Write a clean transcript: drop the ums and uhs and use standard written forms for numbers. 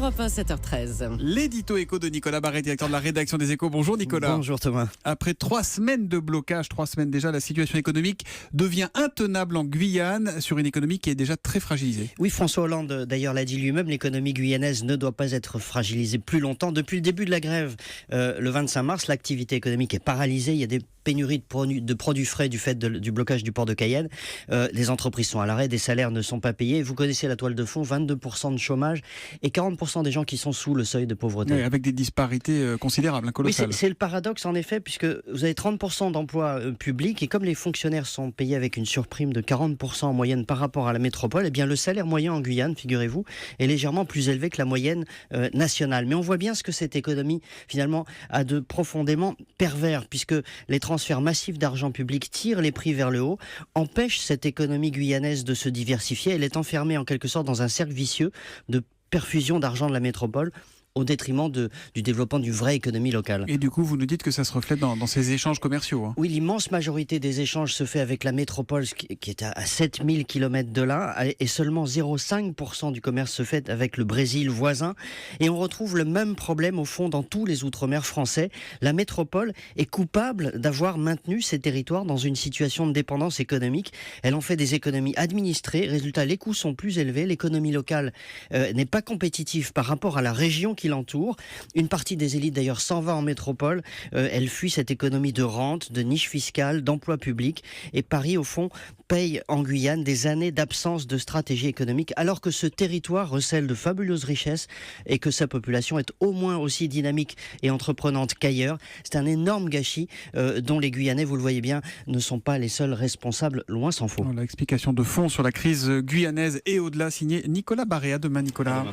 Europe 1, 7h13. L'édito éco de Nicolas Barret, directeur de la rédaction des Échos. Bonjour Nicolas. Bonjour Thomas. Après 3 semaines de blocage, 3 semaines déjà, la situation économique devient intenable en Guyane, sur une économie qui est déjà très fragilisée. Oui, François Hollande d'ailleurs l'a dit lui-même, l'économie guyanaise ne doit pas être fragilisée plus longtemps. Depuis le début de la grève, le 25 mars, l'activité économique est paralysée. Il y a des pénuries de produits frais du fait du blocage du port de Cayenne. Les entreprises sont à l'arrêt, des salaires ne sont pas payés. Vous connaissez la toile de fond, 22% de chômage et 40% des gens qui sont sous le seuil de pauvreté. Oui, avec des disparités considérables, colossales. Oui, c'est le paradoxe en effet, puisque vous avez 30% d'emplois publics et comme les fonctionnaires sont payés avec une surprime de 40% en moyenne par rapport à la métropole, eh bien le salaire moyen en Guyane, figurez-vous, est légèrement plus élevé que la moyenne nationale. Mais on voit bien ce que cette économie finalement a de profondément pervers, puisque les transferts massifs d'argent public tirent les prix vers le haut, empêchent cette économie guyanaise de se diversifier. Elle est enfermée en quelque sorte dans un cercle vicieux de perfusion d'argent de la métropole au détriment du développement d'une vraie économie locale. Et du coup, vous nous dites que ça se reflète dans ces échanges commerciaux. Hein. Oui, l'immense majorité des échanges se fait avec la métropole qui est à 7000 km de là, et seulement 0,5% du commerce se fait avec le Brésil voisin. Et on retrouve le même problème au fond dans tous les outre-mer français. La métropole est coupable d'avoir maintenu ces territoires dans une situation de dépendance économique. Elle en fait des économies administrées. Résultat, les coûts sont plus élevés. L'économie locale n'est pas compétitive par rapport à la région qui l'entoure. Une partie des élites d'ailleurs s'en va en métropole. Elle fuit cette économie de rente, de niche fiscale, d'emploi public. Et Paris, au fond, paye en Guyane des années d'absence de stratégie économique, alors que ce territoire recèle de fabuleuses richesses et que sa population est au moins aussi dynamique et entreprenante qu'ailleurs. C'est un énorme gâchis dont les Guyanais, vous le voyez bien, ne sont pas les seuls responsables, loin s'en faut. Voilà, explication de fond sur la crise guyanaise et au-delà, signé Nicolas Barret. À demain Nicolas.